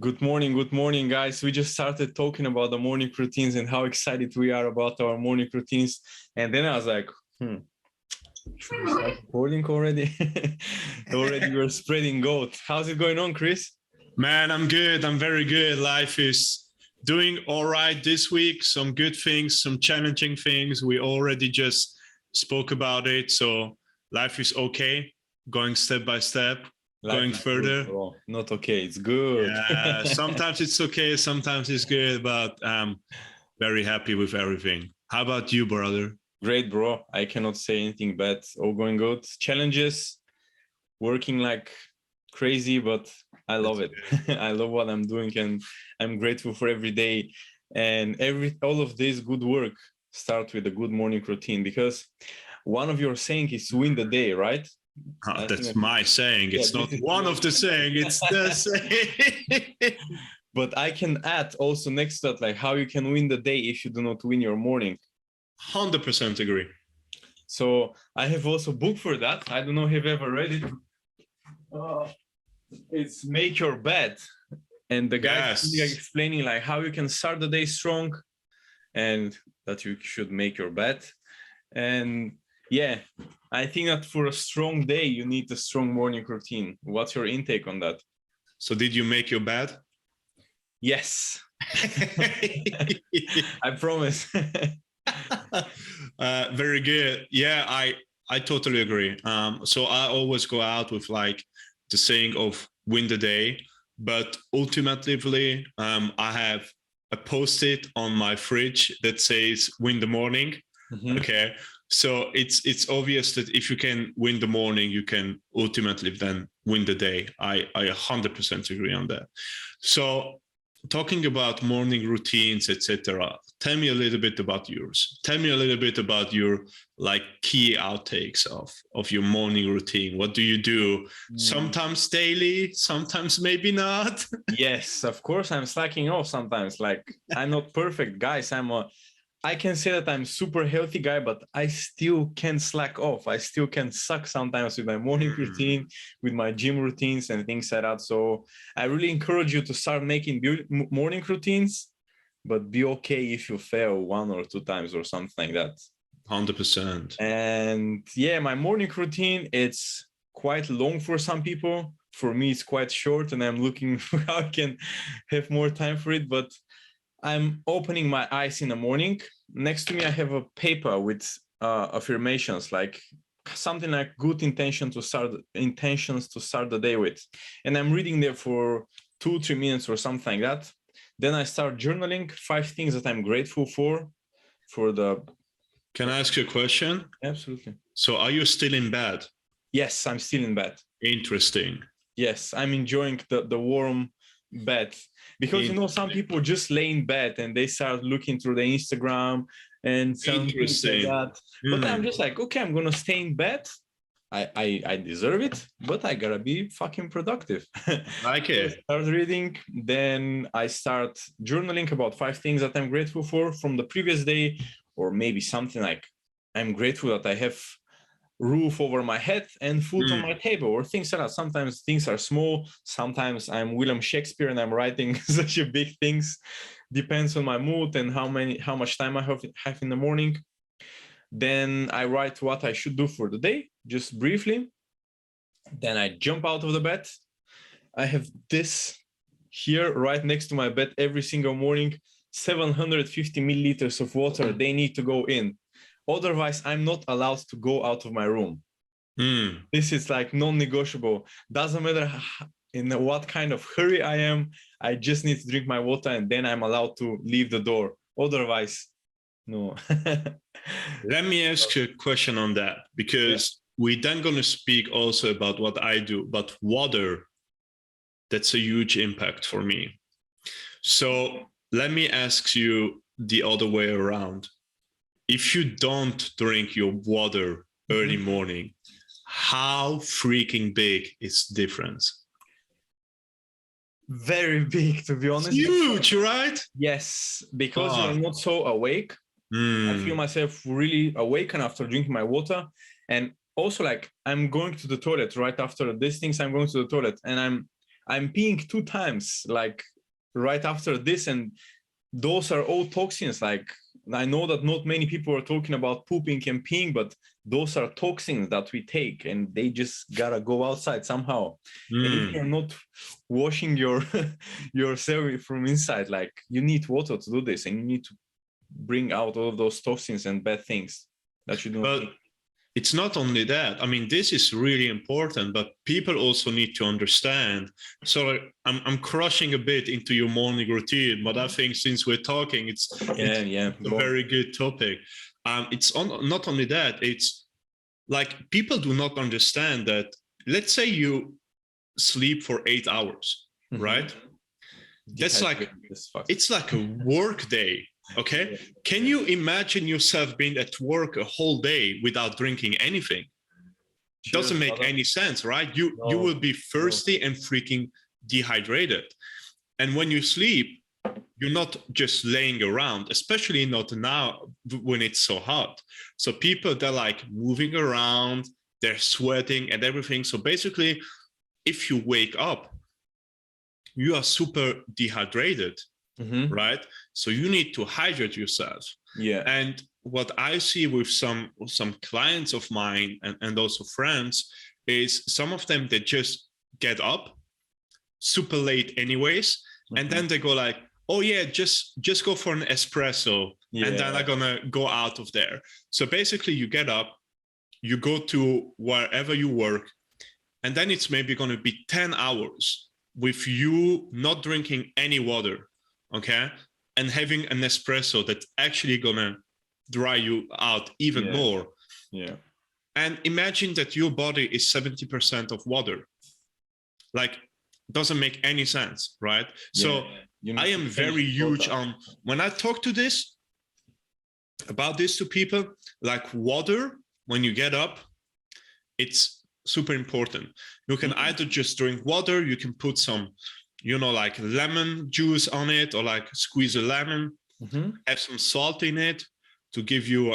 Good morning, guys. We just started talking about the morning routines and how excited we are about our morning routines. And then I was like, should we start recording already? Already we're spreading goat. How's it going on, Chris? Man, I'm good. I'm very good. Life is doing all right this week. Some good things, some challenging things. We already just spoke about it. So life is okay, going step by step. Going further. Good, not okay, it's good. Yeah, sometimes it's okay, sometimes it's good, but I'm very happy with everything. How about you, brother? Great, bro. I cannot say anything bad. All going good. Challenges, working like crazy, but I love it. I love what I'm doing, and I'm grateful for every day. And all of this good work starts with a good morning routine, because one of your saying is win the day, right? Oh, that's my saying. It's not one of the saying, it's the saying. But I can add also next to that, like how you can win the day if you do not win your morning. 100% agree. So I have also a book for that. I don't know if you've ever read it. It's Make Your Bed. And the guy is explaining like how you can start the day strong and that you should make your bed. And yeah, I think that for a strong day, you need a strong morning routine. What's your intake on that? So did you make your bed? Yes. I promise. Very good. Yeah, I totally agree. So I always go out with like the saying of win the day, but ultimately I have a post-it on my fridge that says win the morning. Mm-hmm. Okay. So it's obvious that if you can win the morning, you can ultimately then win the day. I 100% agree on that. So talking about morning routines, etc. Tell me a little bit about yours. Tell me a little bit about your like key outtakes of your morning routine. What do you do? Sometimes daily, sometimes maybe not. Yes, of course I'm slacking off sometimes. Like I'm not perfect, guys. I can say that I'm super healthy guy, but I still can slack off. I still can suck sometimes with my morning routine, with my gym routines and things like that. So I really encourage you to start making morning routines, but be okay if you fail 1 or 2 times or something like that. 100%. And yeah, my morning routine, it's quite long for some people. For me, it's quite short, and I'm looking for how I can have more time for it. But I'm opening my eyes in the morning. Next to me, I have a paper with affirmations, like something like good intentions to start the day with. And I'm reading there for 2-3 minutes or something like that. Then I start journaling 5 things that I'm grateful for the. Can I ask you a question? Absolutely. So are you still in bed? Yes, I'm still in bed. Interesting. Yes, I'm enjoying the warm bed. Because, you know, some people just lay in bed and they start looking through the Instagram and some things like that. But I'm just like, okay, I'm going to stay in bed. I deserve it, but I got to be fucking productive. Like it. So I start reading. Then I start journaling about 5 things that I'm grateful for from the previous day, or maybe something like I'm grateful that I have roof over my head and food on my table, or things like that. Sometimes things are small. Sometimes I'm William Shakespeare and I'm writing such a big things. Depends on my mood and how much time I have in the morning. Then I write what I should do for the day, just briefly. Then I jump out of the bed. I have this here right next to my bed every single morning. 750 milliliters of water, they need to go in. Otherwise, I'm not allowed to go out of my room. This is like non-negotiable. Doesn't matter in what kind of hurry I am. I just need to drink my water and then I'm allowed to leave the door. Otherwise, no. Let me ask you a question on that, because we're then going to speak also about what I do, but water, that's a huge impact for me. So let me ask you the other way around. If you don't drink your water early morning, how freaking big is the difference? Very big, to be honest. Huge, right? Yes, because you're not so awake. I feel myself really awakened after drinking my water. And also, like, I'm going to the toilet right after these things. I'm going to the toilet and I'm peeing 2 times, like right after this, and those are all toxins. Like, I know that not many people are talking about pooping and peeing, but those are toxins that we take, and they just gotta go outside somehow. And if you're not washing your yourself from inside, like, you need water to do this, and you need to bring out all of those toxins and bad things that you don't. But it's not only that. I mean, this is really important, but people also need to understand. So I'm crushing a bit into your morning routine, but I think since we're talking, it's a very good topic. It's not only that, it's like people do not understand that, let's say you sleep for 8 hours, right? That's like, it's like a work day. Okay. Can you imagine yourself being at work a whole day without drinking anything? Doesn't make any sense, right? You will be thirsty and freaking dehydrated. And when you sleep, you're not just laying around, especially not now when it's so hot. So people, they're like moving around, they're sweating and everything. So basically, if you wake up, you are super dehydrated. Right? So you need to hydrate yourself. Yeah. And what I see with some clients of mine and also friends is some of them, they just get up super late anyways. And then they go like, oh yeah, just go for an espresso. And then I'm gonna go out of there. So basically you get up, you go to wherever you work, and then it's maybe gonna be 10 hours with you not drinking any water. Okay, and having an espresso that's actually gonna dry you out even more. Yeah. And imagine that your body is 70% of water. Like, doesn't make any sense, right? So I am very huge on, when I talk about this to people, like water, when you get up, it's super important. You can either just drink water, you can put some, like lemon juice on it, or like squeeze a lemon, have some salt in it to give you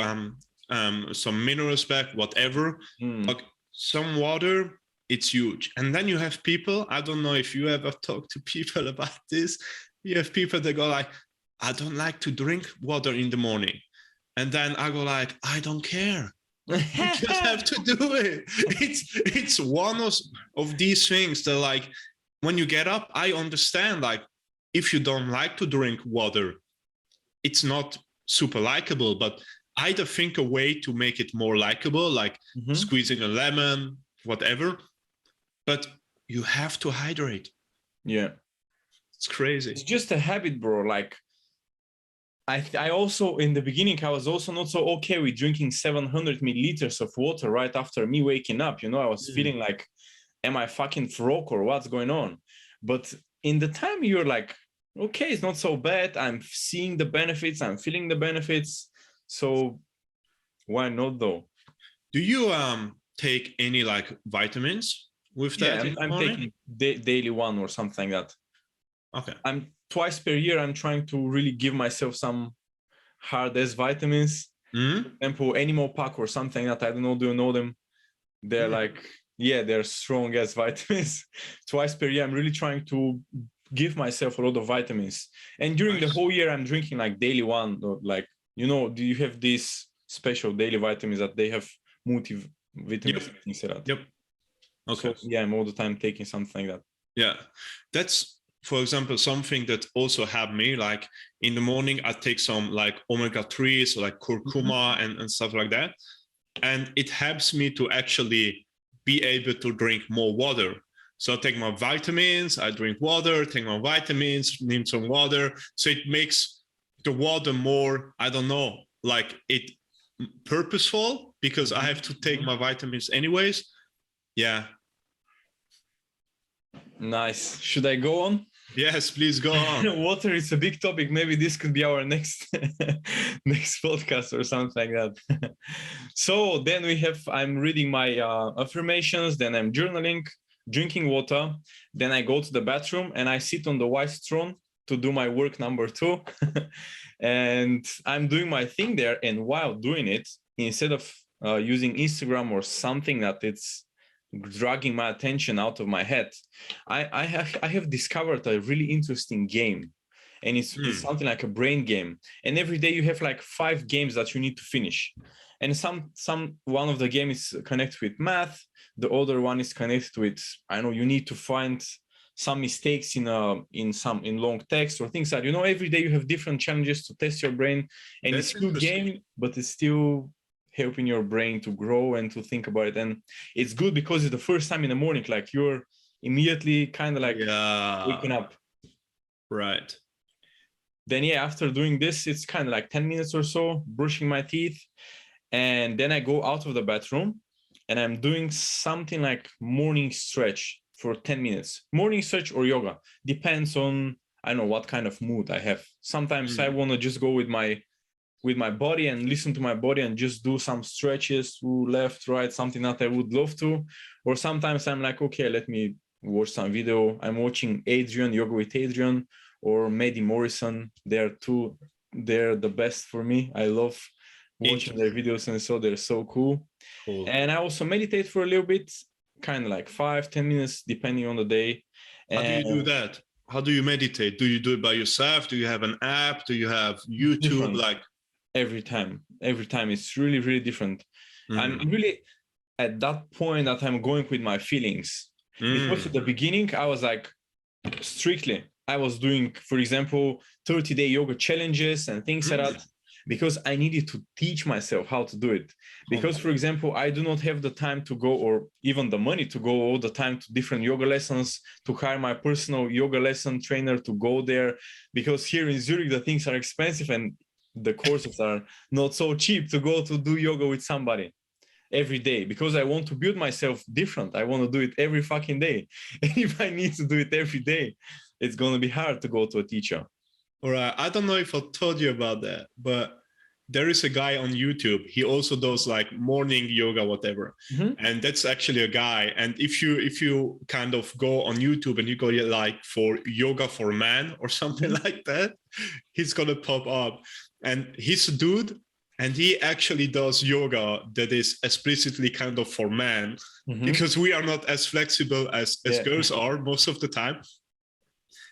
some minerals back, whatever. But some water, it's huge. And then you have people, I don't know if you ever talk to people about this, you have people that go like, I don't like to drink water in the morning. And then I go like, I don't care. You just have to do it. It's one of these things that, like, when you get up, I understand, like, if you don't like to drink water, it's not super likable, but either think a way to make it more likable, like squeezing a lemon, whatever, but you have to hydrate. Yeah. It's crazy. It's just a habit, bro. Like, I also, in the beginning, I was also not so okay with drinking 700 milliliters of water right after me waking up. I was feeling like, am I fucking frog or what's going on? But in the time you're like, okay, it's not so bad. I'm seeing the benefits. I'm feeling the benefits. So why not though? Do you take any like vitamins with that? Yeah, I'm taking daily one or something like that. Okay. I'm twice per year. I'm trying to really give myself some hard ass vitamins. For example, Animal Pack or something that, I don't know. Do you know them? They're like, they're strong as vitamins. Twice per year, I'm really trying to give myself a lot of vitamins. And during the whole year, I'm drinking like daily one, or like, do you have these special daily vitamins that they have multivitamins and things like that? Yep. Okay. So, I'm all the time taking something like that. Yeah. That's, for example, something that also helped me. Like in the morning, I take some like omega-3, so like curcuma and stuff like that. And it helps me to actually be able to drink more water. So I take my vitamins, I drink water, take my vitamins, need some water. So it makes the water more, I don't know, like it purposeful, because I have to take my vitamins anyways. Yeah. Nice. Should I go on? Yes, please go on. Water is a big topic. Maybe this could be our next podcast or something like that. So then I'm reading my affirmations, then I'm journaling, drinking water, then I go to the bathroom and I sit on the white throne to do my work number 2. And I'm doing my thing there. And while doing it, instead of using Instagram or something that it's dragging my attention out of my head, I have discovered a really interesting game, and it's something like a brain game. And every day you have like 5 games that you need to finish, and one of the games is connected with math, the other one is connected with, I know, you need to find some mistakes in long text or things that, every day you have different challenges to test your brain, and it's still game, but it's still helping your brain to grow and to think about it. And it's good because it's the first time in the morning, like you're immediately kind of like waking up. Right. Then after doing this, it's kind of like 10 minutes or so, brushing my teeth, and then I go out of the bathroom and I'm doing something like morning stretch for 10 minutes. Morning stretch or yoga, depends on, I don't know, what kind of mood I have. Sometimes I want to just go with my body and listen to my body and just do some stretches to left, right, something that I would love to. Or sometimes I'm like, okay, let me watch some video. I'm watching Adrian, Yoga with Adrian, or Maddie Morrison. They're the best for me. I love watching their videos, and so they're so cool. And I also meditate for a little bit, kind of like 5-10 minutes depending on the day. How do you do that? How do you meditate? Do you do it by yourself? Do you have an app? Do you have YouTube? Different. Like every time it's really, really different. I'm really at that point that I'm going with my feelings, because at the beginning I was like, strictly I was doing, for example, 30-day yoga challenges and things like that, because I needed to teach myself how to do it. Because, for example, I do not have the time to go, or even the money to go all the time to different yoga lessons, to hire my personal yoga lesson trainer to go there, because here in Zurich the things are expensive and the courses are not so cheap to go to do yoga with somebody every day, because I want to build myself different. I want to do it every fucking day. And if I need to do it every day, it's going to be hard to go to a teacher. All right. I don't know if I told you about that, but there is a guy on YouTube. He also does like morning yoga, whatever. And that's actually a guy. And if you kind of go on YouTube and you go like for yoga for man or something like that, he's going to pop up. And he's a dude, and he actually does yoga that is explicitly kind of for men, because we are not as flexible as girls are most of the time.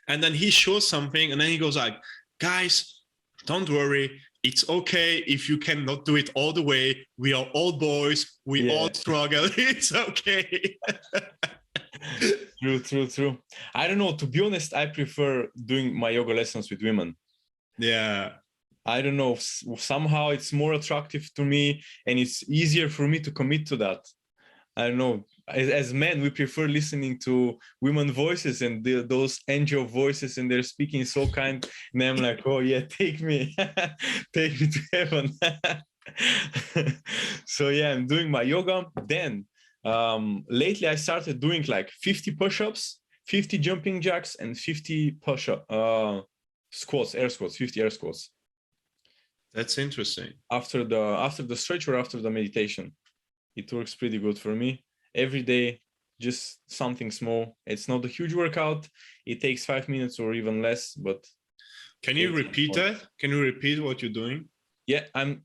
And then he shows something, and then he goes like, guys, don't worry. It's okay if you cannot do it all the way. We are all boys. We all struggle. It's okay. True. I don't know. To be honest, I prefer doing my yoga lessons with women. Yeah. I don't know. Somehow it's more attractive to me, and it's easier for me to commit to that. I don't know. As men, we prefer listening to women voices and those angel voices, and they're speaking so kind. And I'm like, oh yeah, take me to heaven. So yeah, I'm doing my yoga. Then lately I started doing like 50 push-ups, 50 jumping jacks, and 50 push-up squats, air squats, 50 air squats. That's interesting. After the stretch or after the meditation, it works pretty good for me. Every day, just something small. It's not a huge workout. It takes 5 minutes or even less, but... Can you repeat that? Can you repeat what you're doing? Yeah, I'm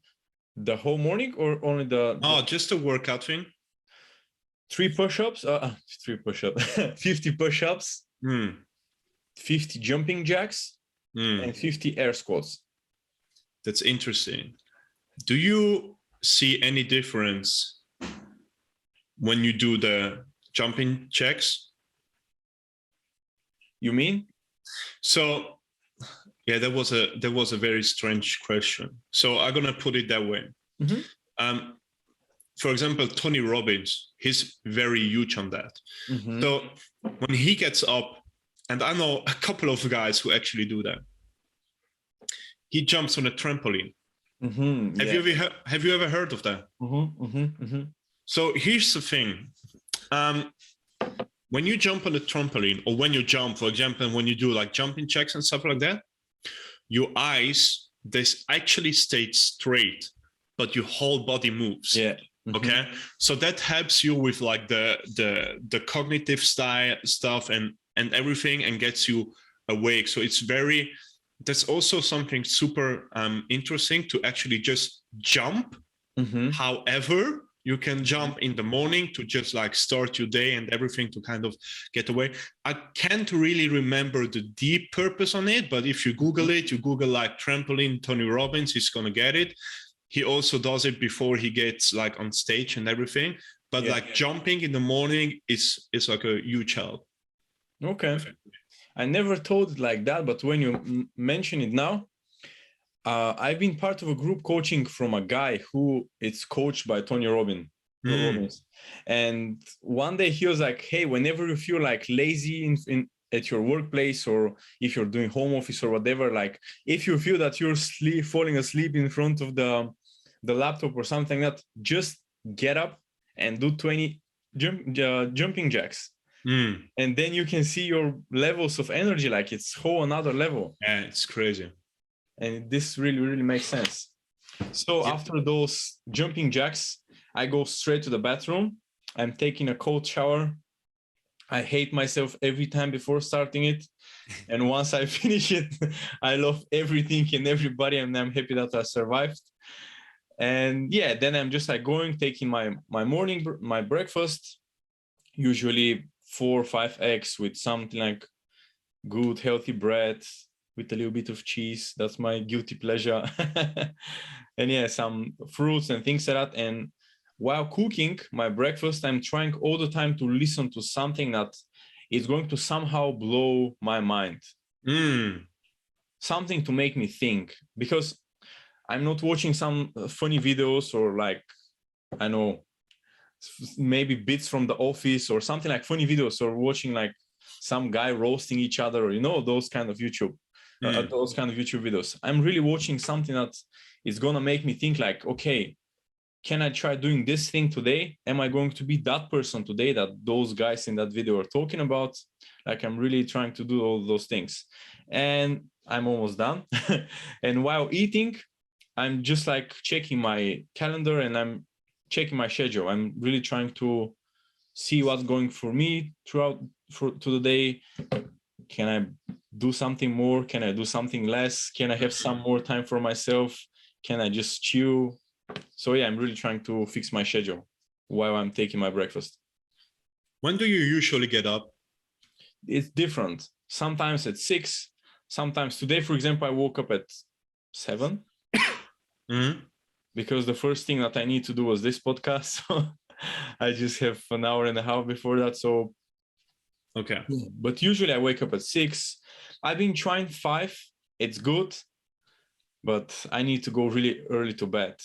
the whole morning or only the... Oh, just a workout thing? 3 push-ups, 50 push-ups, 50 jumping jacks, and 50 air squats. That's interesting. Do you see any difference when you do the jumping jacks? You mean? So, yeah, that was a very strange question. So I'm gonna put it that way. For example, Tony Robbins, he's very huge on that. So when he gets up, and I know a couple of guys who actually do that, he jumps on a trampoline. Have you ever heard of that? So here's the thing. When you jump on a trampoline, or when you jump, for example, when you do like jumping jacks and stuff like that, your eyes, they actually stay straight, but your whole body moves. Okay. So that helps you with like the cognitive stuff and everything, and gets you awake. So it's that's also something super interesting to actually just jump. However, You can jump in the morning to just like start your day and everything to kind of get away. I can't really remember the deep purpose on it, but if you Google it, you Google like trampoline Tony Robbins, he's gonna get it. He also does it before he gets like on stage and everything. But like jumping in the morning is like a huge help. Okay. I never thought it like that, but when you mention it now, I've been part of a group coaching from a guy who is coached by Tony Robbins. And one day he was like, hey, whenever you feel like lazy at your workplace, or if you're doing home office or whatever, like if you feel that you're falling asleep in front of the laptop or something like that, just get up and do 20 jumping jacks. And then you can see your levels of energy, like it's whole another level. Yeah, it's crazy. And this really, really makes sense. So after those jumping jacks, I go straight to the bathroom. I'm taking a cold shower. I hate myself every time before starting it. And once I finish it, I love everything and everybody, and I'm happy that I survived. And yeah, then I'm just like taking my breakfast, usually 4 or 5 eggs with something like good, healthy bread, with a little bit of cheese. That's my guilty pleasure. And yeah, some fruits and things like that. And while cooking my breakfast, I'm trying all the time to listen to something that is going to somehow blow my mind. Something to make me think, because I'm not watching some funny videos or like, I know, maybe bits from The Office or something like funny videos, or watching like some guy roasting each other, or those kind of YouTube videos. I'm really watching something that is gonna make me think like, okay, can I try doing this thing today? Am I going to be that person today that those guys in that video are talking about? Like, I'm really trying to do all those things, and I'm almost done. And while eating, I'm just like checking my calendar and I'm checking my schedule. I'm really trying to see what's going for me to the day. Can I do something more? Can I do something less? Can I have some more time for myself? Can I just chill? So yeah, I'm really trying to fix my schedule while I'm taking my breakfast. When do you usually get up? It's different. Sometimes at 6. Sometimes today, for example, I woke up at 7. Because the first thing that I need to do was this podcast. So I just have an hour and a half before that. So okay. But usually I wake up at 6. I've been trying 5. It's good, but I need to go really early to bed.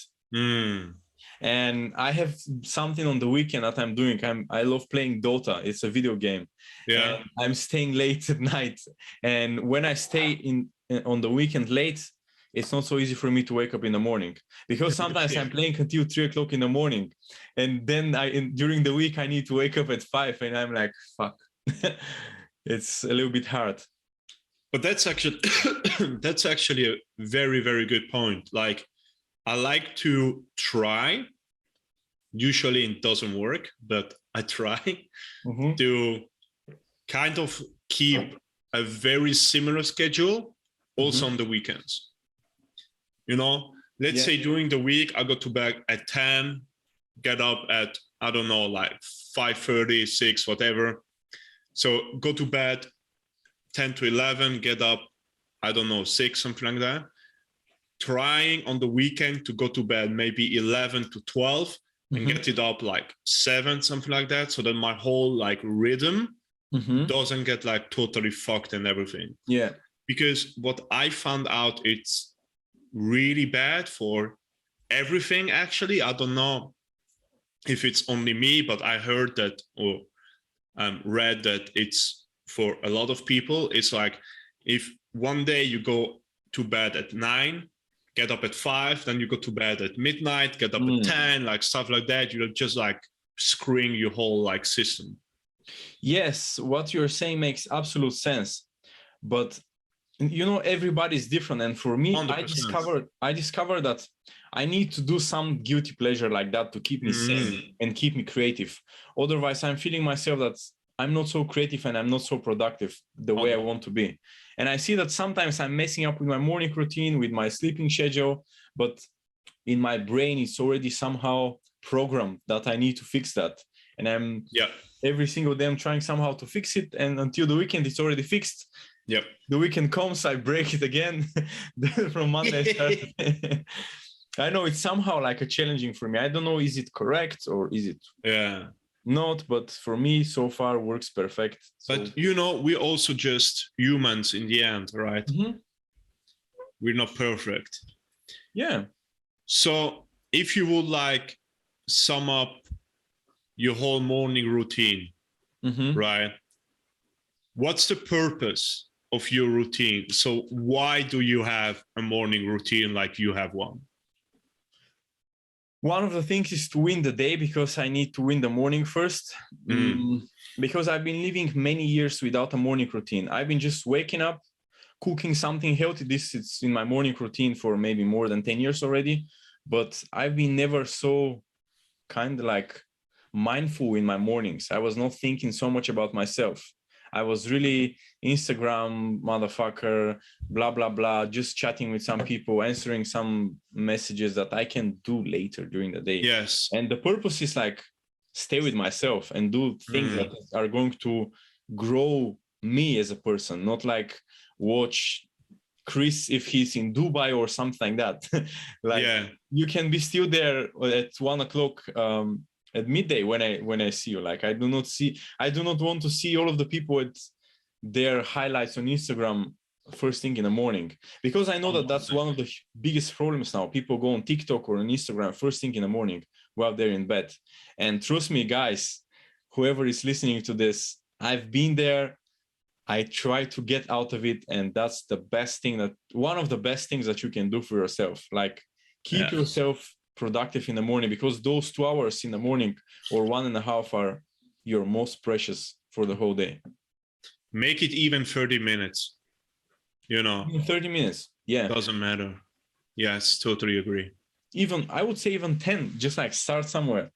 And I have something on the weekend that I'm doing. I love playing Dota. It's a video game. Yeah. And I'm staying late at night. And when I stay on the weekend late, it's not so easy for me to wake up in the morning, because sometimes I'm playing until 3 o'clock in the morning. And then during the week, I need to wake up at 5, and I'm like, fuck. It's a little bit hard. But that's actually a very, very good point. Like, I like to try. Usually it doesn't work, but I try to kind of keep a very similar schedule also on the weekends. Let's say during the week, I go to bed at 10, get up at, I don't know, like 5:30, 6, whatever. So go to bed 10 to 11, get up, I don't know, 6, something like that. Trying on the weekend to go to bed maybe 11 to 12 and get it up like 7, something like that. So that my whole like rhythm doesn't get like totally fucked and everything. Yeah. Because what I found out, it's really bad for everything, actually. I don't know if it's only me, but I heard that or read that it's for a lot of people. It's like, if one day you go to bed at 9, get up at 5, then you go to bed at midnight, get up at 10, like stuff like that, you're just like screwing your whole like system. Yes, what you're saying makes absolute sense, but everybody's different. And for me, 100%. I discovered that I need to do some guilty pleasure like that to keep me sane and keep me creative. Otherwise, I'm feeling myself that I'm not so creative and I'm not so productive the way I want to be. And I see that sometimes I'm messing up with my morning routine, with my sleeping schedule, but in my brain, it's already somehow programmed that I need to fix that. And I'm every single day I'm trying somehow to fix it. And until the weekend, it's already fixed. Yep. The weekend comes, I break it again. From Monday, I start. I know it's somehow like a challenging for me. I don't know, is it correct or is it not? But for me, so far, works perfect. So. But we're also just humans in the end, right? Mm-hmm. We're not perfect. Yeah. So if you would like sum up your whole morning routine, right? What's the purpose of your routine? So why do you have a morning routine like you have one? One of the things is to win the day, because I need to win the morning first. Because I've been living many years without a morning routine. I've been just waking up, cooking something healthy. This is in my morning routine for maybe more than 10 years already. But I've been never so kind of like mindful in my mornings. I was not thinking so much about myself. I was really Instagram motherfucker, blah, blah, blah, just chatting with some people, answering some messages that I can do later during the day. Yes. And the purpose is like stay with myself and do things that are going to grow me as a person, not like watch Chris if he's in Dubai or something like that. You can be still there at 1 o'clock at midday when I see you. Like I do not want to see all of the people at their highlights on Instagram first thing in the morning, because I know that that's one of the biggest problems now. People go on TikTok or on Instagram first thing in the morning while they're in bed. And trust me, guys, whoever is listening to this, I've been there. I try to get out of it, and that's the best thing, that one of the best things that you can do for yourself. Like keep yourself productive in the morning, because those 2 hours in the morning or 1.5 are your most precious for the whole day. Make it even 30 minutes, 30 minutes. Yeah. Doesn't matter. Yes, totally agree. Even, I would say even 10, just like start somewhere.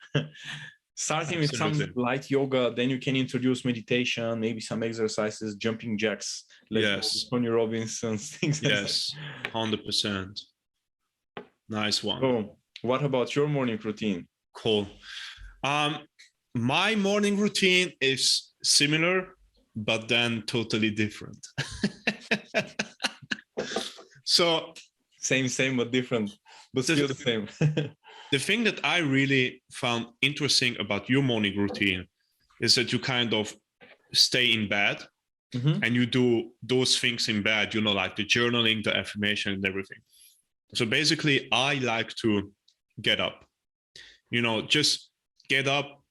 Starting with some light yoga, then you can introduce meditation, maybe some exercises, jumping jacks, Tony Robbins, things like that. Yes, 100%. Nice one. So, what about your morning routine? Cool. My morning routine is similar, but then totally different. So same but different, but still the same. The thing that I really found interesting about your morning routine is that you kind of stay in bed and you do those things in bed, like the journaling, the affirmation and everything. So basically I like to get up, just get up,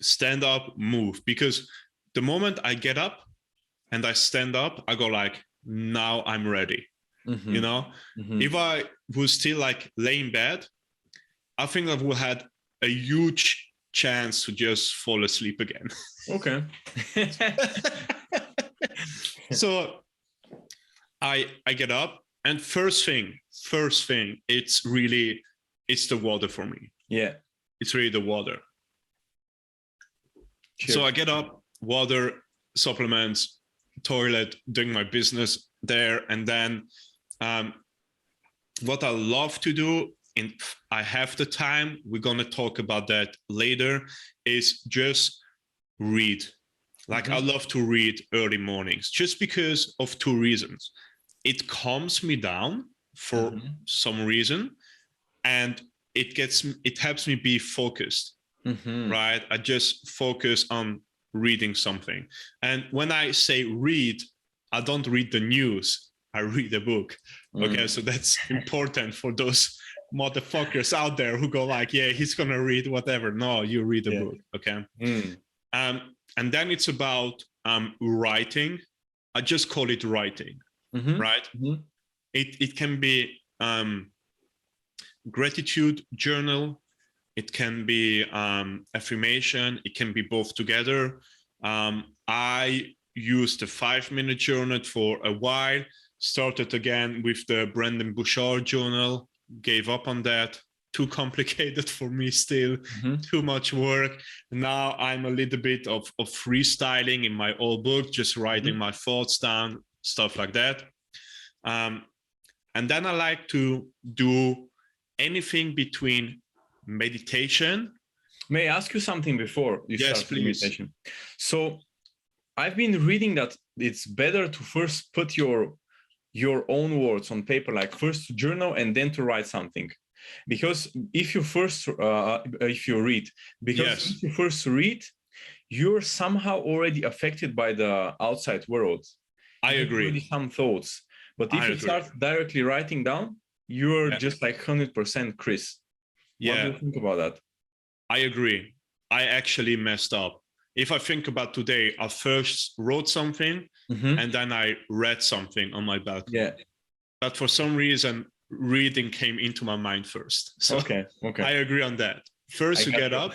stand up, move, because the moment I get up and I stand up, I go like, now I'm ready. If I was still like lay in bed, I think I would have a huge chance to just fall asleep again. Okay. So I get up, and first thing, it's the water for me. Yeah. It's really the water. Cheers. So I get up, water, supplements, toilet, doing my business there. And then what I love to do, I have the time, we're going to talk about that later, is just read. Like I love to read early mornings just because of 2 reasons. It calms me down for some reason, and it helps me be focused, right? I just focus on reading something. And when I say read, I don't read the news, I read a book. Okay, so that's important for those motherfuckers out there who go like, yeah, he's gonna read whatever. No, you read a book. Okay. And then it's about writing. I just call it writing, right? It can be gratitude journal, it can be affirmation, it can be both together. I used the 5-minute journal for a while, started again with the Brendon Bouchard journal, gave up on that. Too complicated for me still, too much work. Now I'm a little bit of freestyling in my old book, just writing my thoughts down, stuff like that. And then I like to do anything between meditation. May I ask you something before you Yes, start the please. meditation? So I've been reading that it's better to first put your own words on paper, like first to journal and then to write something. Because if you read, Yes, if you first read, you're somehow already affected by the outside world. I You have already agree. some thoughts. But if I you agree. start directly writing down, you're Yeah. just like 100% Chris. What do Yeah, you think about that? I agree. I actually messed up. If I think about today, I first wrote something and then I read something on my balcony. Yeah. But for some reason, reading came into my mind first. So Okay. I agree on that. First, you get up.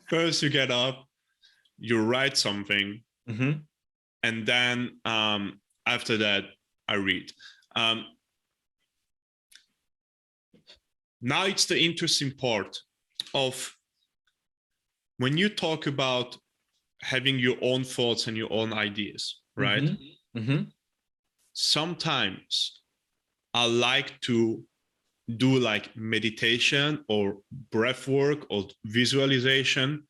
First, you get up, you write something, and then after that, I read. Now it's the interesting part of when you talk about having your own thoughts and your own ideas, right? Sometimes I like to do like meditation or breath work or visualization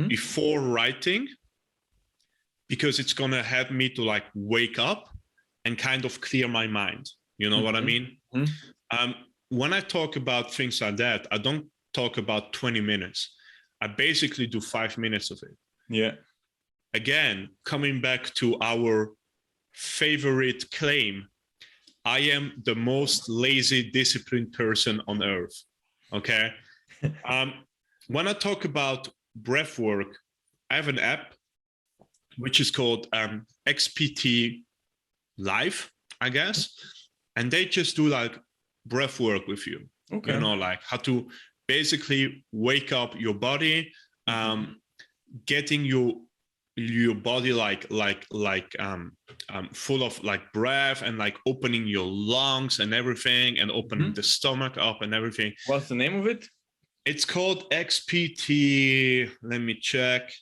before writing, because it's going to help me to like wake up and kind of clear my mind. You know what I mean? When I talk about things like that, I don't talk about 20 minutes. I basically do 5 minutes of it. Yeah. Again, coming back to our favorite claim, I am the most lazy, disciplined person on earth. Okay. When I talk about breath work, I have an app which is called XPT Live, I guess. And they just do like breath work with you. Okay. You know, like how to basically wake up your body, getting your body full of like breath and like opening your lungs and everything and opening the stomach up and everything. What's the name of it? It's called XPT. Let me check.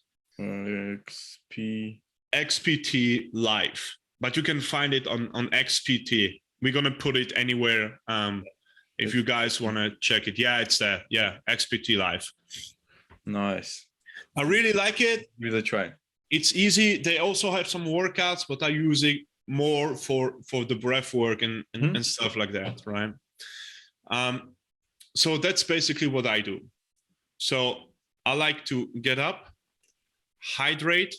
XPT Live, but you can find it on XPT. We're gonna put it anywhere if you guys want to check it. Yeah, it's there. Yeah, XPT Live. Nice. I really like it. Give it a try. It's easy. They also have some workouts, but I use it more for the breath work and stuff like that, right? So that's basically what I do. So I like to get up, hydrate,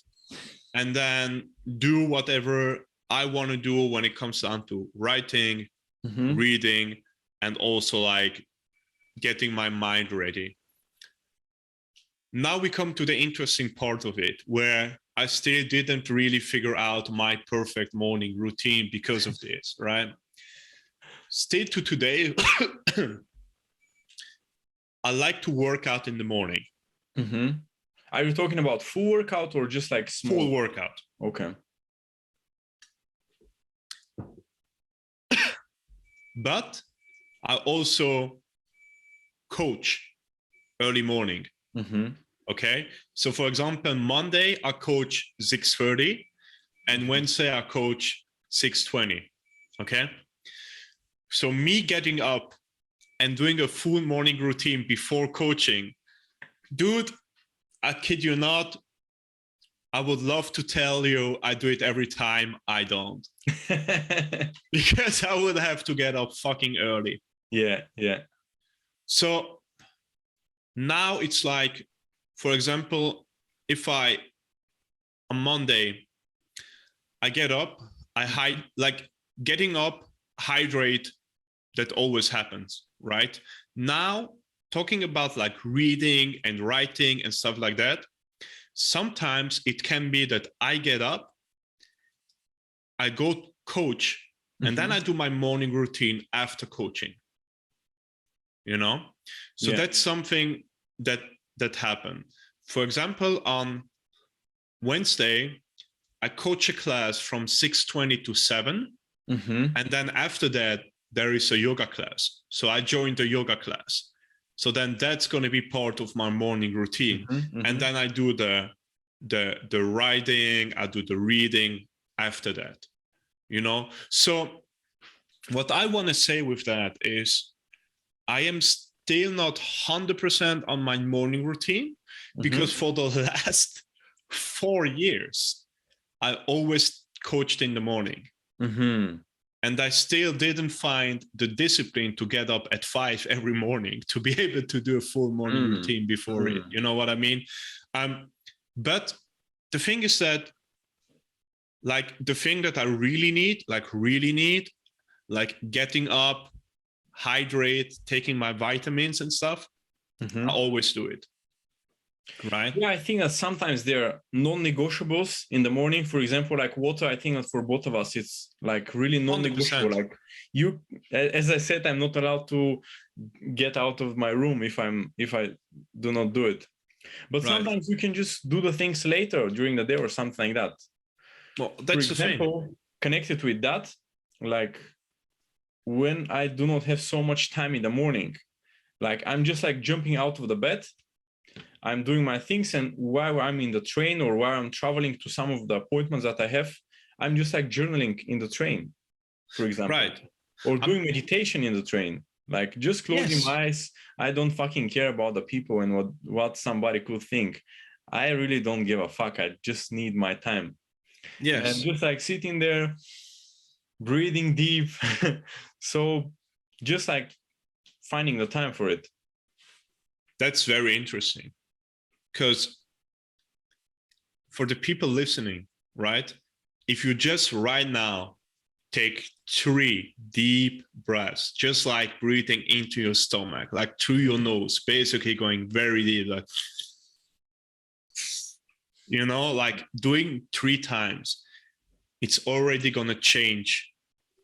and then do whatever I want to do when it comes down to writing, reading, and also like getting my mind ready. Now we come to the interesting part of it, where I still didn't really figure out my perfect morning routine because of this, right? Still to today, I like to work out in the morning. Are you talking about full workout or just like small? Full workout. Okay. But I also coach early morning. Okay. So for example, Monday I coach 6:30 and Wednesday I coach 6:20. Okay. So me getting up and doing a full morning routine before coaching, dude, I kid you not, I would love to tell you I do it every time. I don't. Because I would have to get up fucking early. Yeah. So now it's like, for example, if on Monday, I get up, getting up, hydrate, that always happens, right? Now, talking about like reading and writing and stuff like that, sometimes it can be that I get up, I go coach, and then I do my morning routine after coaching, you know? So that's something that happened. For example, on Wednesday, I coach a class from 6:20 to 7. And then after that, there is a yoga class. So I joined the yoga class. So then that's going to be part of my morning routine. And then I do the writing, I do the reading after that, you know? So what I want to say with that is I am still not 100% on my morning routine, because for the last 4 years, I always coached in the morning. And I still didn't find the discipline to get up at 5 every morning to be able to do a full morning routine before it. You know what I mean? But the thing is that, like, the thing that I really need, like getting up, hydrate, taking my vitamins and stuff, I always do it. Right? Yeah, I think that sometimes there are non-negotiables in the morning. For example, like water, I think that for both of us, it's like really non-negotiable. 100%. Like you, as I said, I'm not allowed to get out of my room if I do not do it. But sometimes you can just do the things later during the day or something like that. Well, that's for example, connected with that, like when I do not have so much time in the morning, like I'm just like jumping out of the bed, I'm doing my things, and while I'm in the train or while I'm traveling to some of the appointments that I have, I'm just like journaling in the train, for example. Right. Or doing meditation in the train, like just closing my eyes. I don't fucking care about the people and what somebody could think. I really don't give a fuck. I just need my time. Yes. And just like sitting there, breathing deep. So just like finding the time for it. That's very interesting. Because for the people listening, right? If you just right now take 3 deep breaths, just like breathing into your stomach, like through your nose, basically going very deep, like, you know, like doing 3 times, it's already gonna change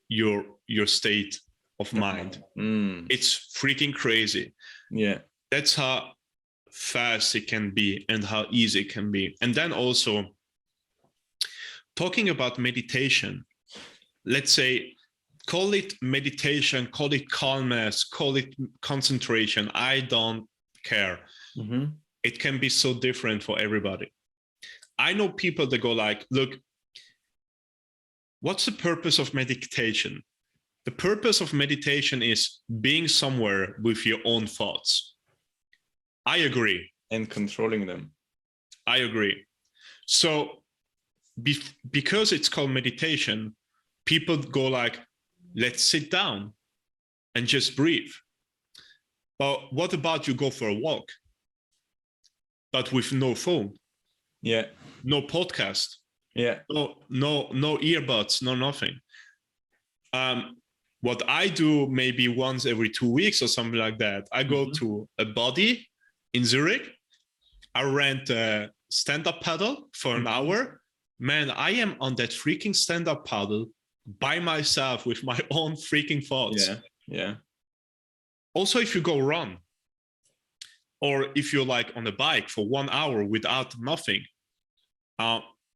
your state of mind. It's freaking crazy. Yeah. That's how fast it can be and how easy it can be. And then also talking about meditation, let's say, call it meditation, call it calmness, call it concentration. I don't care. It can be so different for everybody. I know people that go like, look, what's the purpose of meditation? The purpose of meditation is being somewhere with your own thoughts. I agree. And controlling them. I agree. So because it's called meditation, people go like, let's sit down and just breathe. But what about you go for a walk, but with no phone? Yeah. No podcast. Yeah. No earbuds, no nothing. What I do maybe once every 2 weeks or something like that, I go to a body in Zurich. I rent a stand-up paddle for an hour. Man, I am on that freaking stand-up paddle by myself with my own freaking thoughts. Yeah. Also, if you go run, or if you're like on a bike for 1 hour without nothing,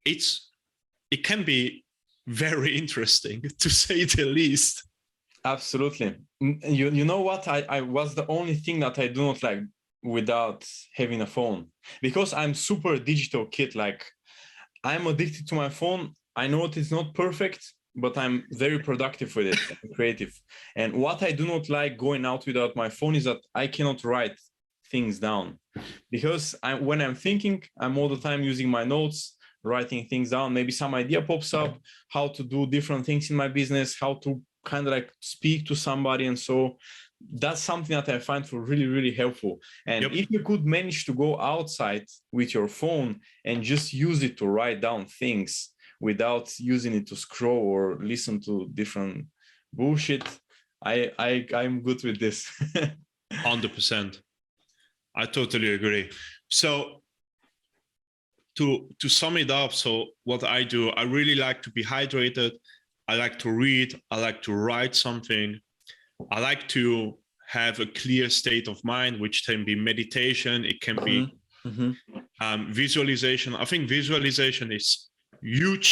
it can be very interesting, to say the least. Absolutely. You know what? I was the only thing that I do not like without having a phone, because I'm super digital kid. Like I'm addicted to my phone. I know it is not perfect, but I'm very productive with it, and creative. And what I do not like going out without my phone is that I cannot write things down, because when I'm thinking, I'm all the time using my notes, writing things down. Maybe some idea pops up, how to do different things in my business, how to kind of like speak to somebody. And so that's something that I find for really, really helpful. And if you could manage to go outside with your phone and just use it to write down things without using it to scroll or listen to different bullshit, I'm good with this. 100%. I totally agree. So to sum it up, so what I do, I really like to be hydrated. I like to read. I like to write something. I like to have a clear state of mind, which can be meditation. It can be visualization. I think visualization is huge.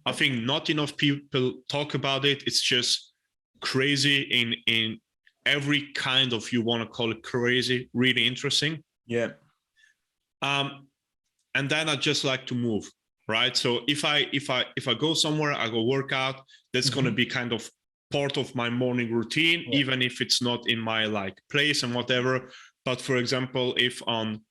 I think not enough people talk about it. It's just crazy in every kind of, you want to call it crazy, really interesting. Yeah. And then I just like to move, right? So if I go somewhere, I go work out, that's going to be kind of part of my morning routine, even if it's not in my like place and whatever. But for example, if on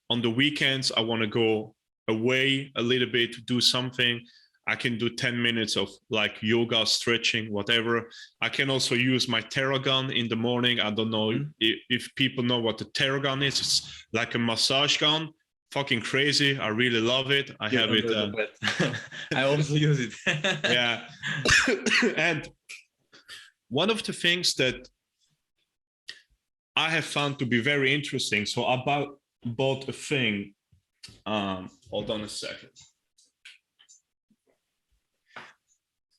the weekends I want to go away a little bit to do something, I can do 10 minutes of like yoga, stretching, whatever. I can also use my Theragun in the morning. I don't know if people know what the Theragun is. It's like a massage gun. Fucking crazy. I really love it. I have it. I also use it. Yeah. And one of the things that I have found to be very interesting. So I bought a thing. Hold on a second.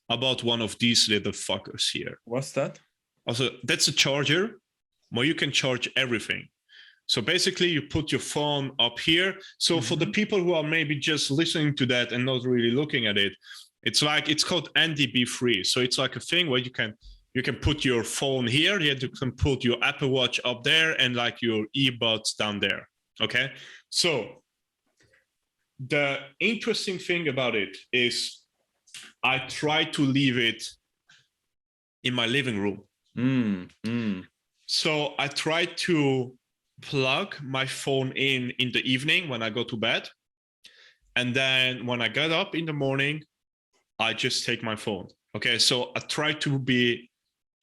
I bought one of these little fuckers here. What's that? Also, that's a charger where you can charge everything. So basically you put your phone up here. So for the people who are maybe just listening to that and not really looking at it, it's called NDB free. So it's like a thing where you can put your phone here, you can put your Apple Watch up there and like your earbuds down there. Okay. So the interesting thing about it is I try to leave it in my living room. So I try to plug my phone in the evening when I go to bed. And then when I get up in the morning, I just take my phone. Okay. So I try to be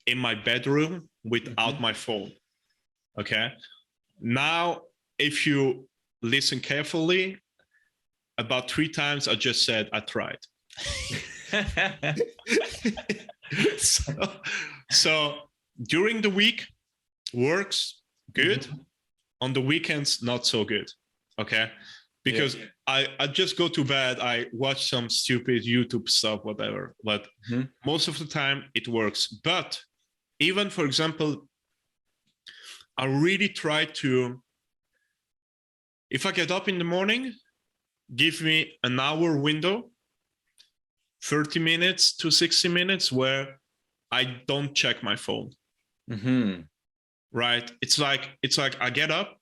in my bedroom without my phone. Okay. Now, if you listen carefully, about 3 times I just said I tried. so during the week works good. On the weekends, not so good. Okay. Because I just go to bed, I watch some stupid YouTube stuff, whatever. But most of the time it works. But even, for example, I really try to, if I get up in the morning, give me an hour window, 30 minutes to 60 minutes where I don't check my phone. Right? It's like I get up,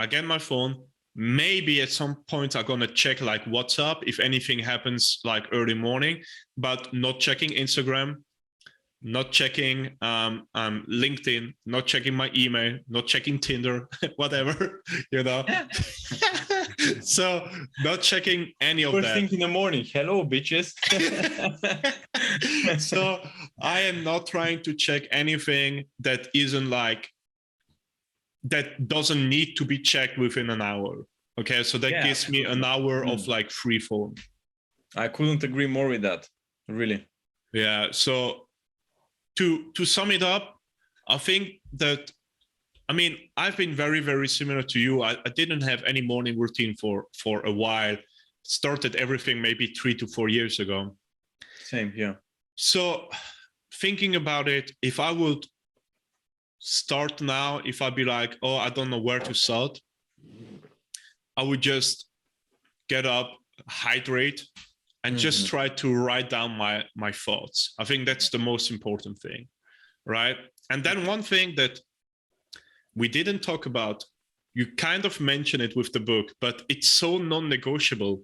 I get my phone. Maybe at some point I'm gonna check like WhatsApp if anything happens like early morning, but not checking Instagram, not checking LinkedIn, not checking my email, not checking Tinder, whatever, you know. So not checking any of that. First thing in the morning. Hello, bitches. So I am not trying to check anything that isn't like, that doesn't need to be checked within an hour. Okay, so that gives me an hour of like free phone. I couldn't agree more with that, really. Yeah, so to sum it up, I think that, I mean, I've been very, very similar to you. I didn't have any morning routine for a while. Started everything maybe 3 to 4 years ago. Same, yeah. So thinking about it, if I would start now, if I'd be like, oh, I don't know where to start, I would just get up, hydrate, and just try to write down my thoughts. I think that's the most important thing, right? And then one thing that we didn't talk about, you kind of mentioned it with the book, but it's so non-negotiable.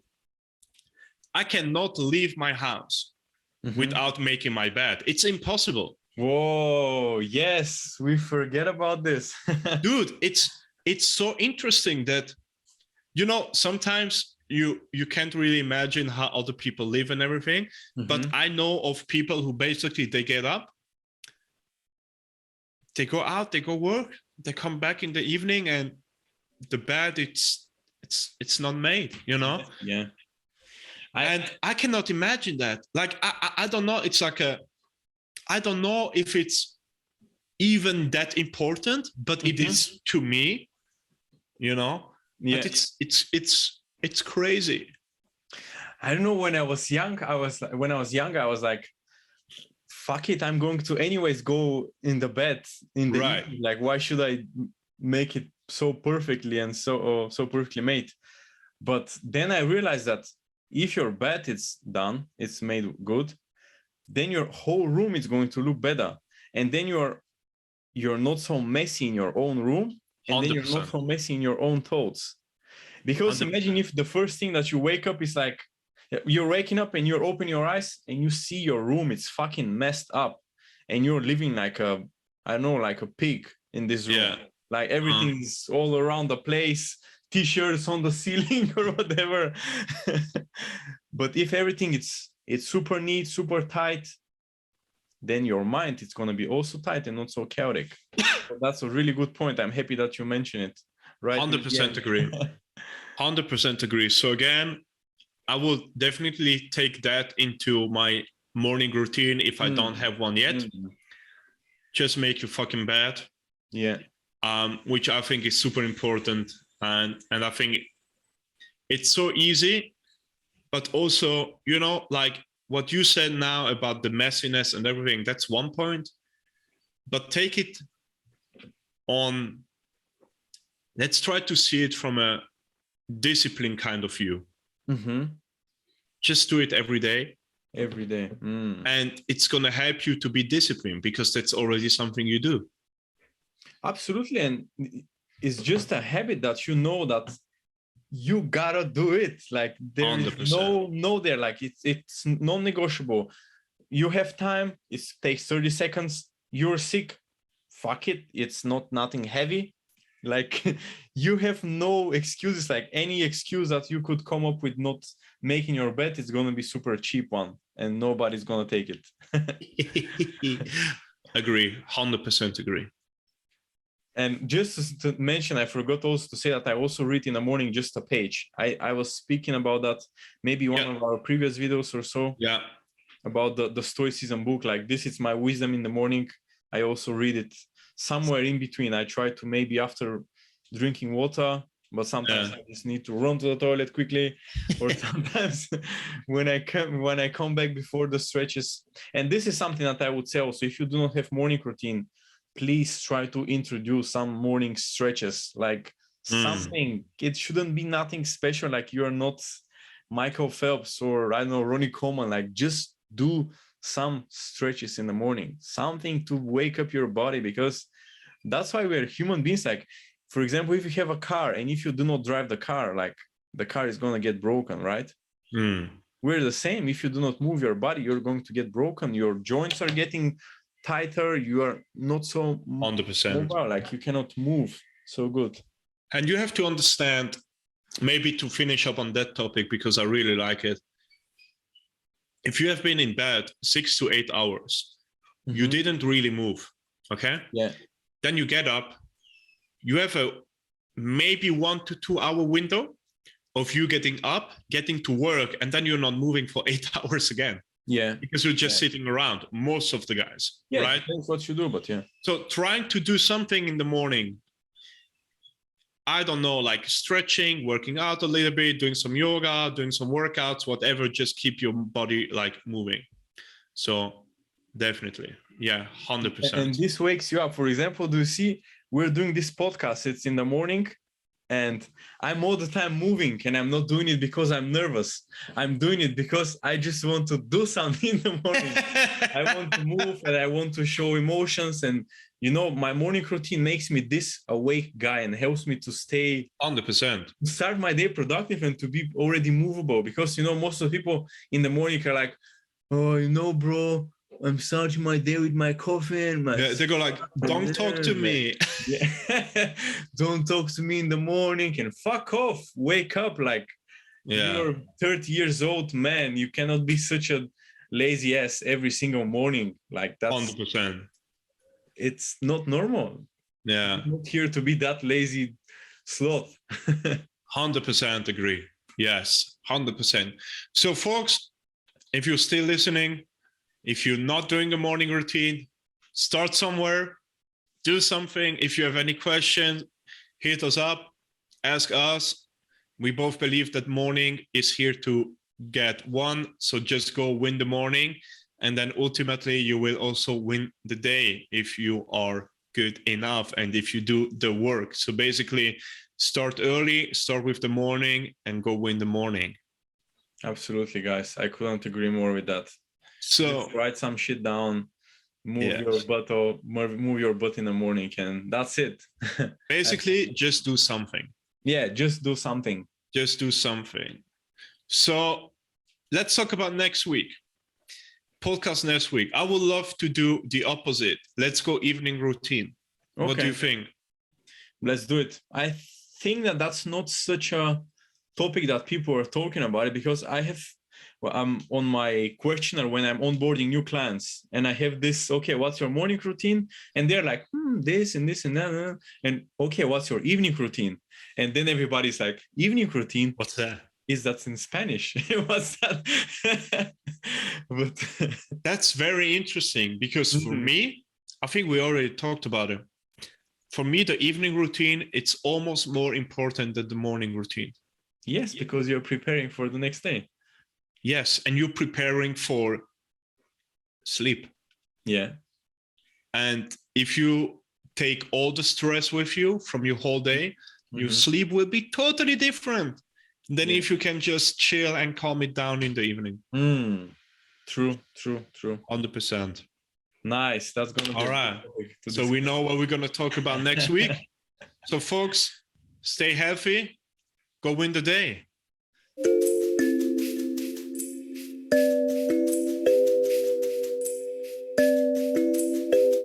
I cannot leave my house without making my bed. It's impossible. Whoa, yes, we forget about this. Dude, it's so interesting that, you know, sometimes you can't really imagine how other people live and everything, but I know of people who basically, they get up, they go out, they go work, they come back in the evening, and the bed, it's not made, you know? Yeah. I cannot imagine that. Like, I don't know. It's like I don't know if it's even that important, but it is to me, you know? Yeah. But it's crazy. I don't know. When I was young, I was like, fuck it, I'm going to anyways go in the bed in the evening. Like, why should I make it so perfectly and so perfectly made? But then I realized that if your bed is done, it's made good, then your whole room is going to look better, and then you're not so messy in your own room, and 100%. Then you're not so messy in your own thoughts. Because 100%. Imagine if the first thing that you wake up is like, you're waking up and you open your eyes and you see your room, it's fucking messed up. and you're living like a, I don't know, like a pig in this room. Yeah. Like everything's all around the place, t-shirts on the ceiling or whatever. But if everything it's super neat, super tight, then your mind is going to be also tight and not so chaotic. So that's a really good point. I'm happy that you mentioned it. Right. 100% agree. 100% agree. So again, I will definitely take that into my morning routine if I don't have one yet. Just make your fucking bed. Yeah. Which I think is super important. And I think it's so easy, but also, you know, like what you said now about the messiness and everything, that's one point. But take it on, let's try to see it from a discipline kind of view. Just do it every day. Every day. And it's going to help you to be disciplined because that's already something you do. Absolutely. And it's just a habit that you know that you gotta do it. Like there 100%. is no there. Like it's non-negotiable. You have time, it takes 30 seconds, you're sick, fuck it, it's nothing heavy. Like you have no excuses. Like any excuse that you could come up with not making your bed, it's gonna be super cheap one and nobody's gonna take it. Agree, 100% agree. And just to mention, I forgot also to say that I also read in the morning just a page. I was speaking about that maybe one of our previous videos or so. Yeah. About the Stoicism book. Like this is my wisdom in the morning. I also read it somewhere in between. I try to maybe after drinking water, but sometimes I just need to run to the toilet quickly, or sometimes when I come back before the stretches. And this is something that I would say also, if you do not have morning routine, please try to introduce some morning stretches, like something. It shouldn't be nothing special. Like you're not Michael Phelps or I don't know, Ronnie Coleman. Like just do some stretches in the morning, something to wake up your body, because that's why we're human beings. Like, for example, if you have a car and if you do not drive the car, like the car is going to get broken, right? We're the same. If you do not move your body, you're going to get broken. Your joints are getting tighter. You are not so 100%. mobile, like you cannot move so good. And you have to understand, maybe to finish up on that topic, because I really like it. If you have been in bed 6 to 8 hours, you didn't really move, okay? Yeah. Then you get up, you have a maybe 1 to 2 hour window of you getting up, getting to work, and then you're not moving for 8 hours again. Yeah. Because you're just sitting around, most of the guys, right? That's what you do, but yeah. So trying to do something in the morning, I don't know, like stretching, working out a little bit, doing some yoga, doing some workouts, whatever, just keep your body like moving. So definitely, yeah, 100%. And this wakes you up. For example, do you see, we're doing this podcast, it's in the morning, and I'm all the time moving, and I'm not doing it because I'm nervous. I'm doing it because I just want to do something in the morning. I want to move and I want to show emotions. And, you know, my morning routine makes me this awake guy and helps me to stay 100%. Start my day productive and to be already movable. Because, you know, most of the people in the morning are like, oh, you know, bro, I'm starting my day with my coffee and my... Yeah, they go like, don't talk to me. Yeah. Don't talk to me in the morning and fuck off. Wake up. Like, you're 30 years old, man. You cannot be such a lazy ass every single morning. Like, that's... 100%. It's not normal. Yeah. I'm not here to be that lazy sloth. 100% agree. Yes, 100%. So, folks, if you're still listening, if you're not doing a morning routine, start somewhere, do something. If you have any questions, hit us up, ask us. We both believe that morning is here to get won. So just go win the morning. And then ultimately you will also win the day if you are good enough and if you do the work. So basically start early, start with the morning and go win the morning. Absolutely, guys. I couldn't agree more with that. So just write some shit down, move your butt in the morning, and that's it. Basically, just do something. Yeah, just do something. Just do something. So let's talk about next week. podcast next week. I would love to do the opposite. Let's go evening routine. Okay. What do you think? Let's do it. I think that that's not such a topic that people are talking about it, because I'm on my questionnaire when I'm onboarding new clients, and I have this, okay, what's your morning routine? And they're like, this and this and that. And okay, what's your evening routine? And then everybody's like, evening routine? What's that? Is that in Spanish? What's that? But that's very interesting, because for me, I think we already talked about it. For me, the evening routine, it's almost more important than the morning routine. Yes, because you're preparing for the next day. Yes, and you're preparing for sleep. Yeah. And if you take all the stress with you from your whole day, your sleep will be totally different than if you can just chill and calm it down in the evening. True. 100%. Nice. That's going to be all right. So we know what we're going to talk about next week. So folks, stay healthy. Go win the day.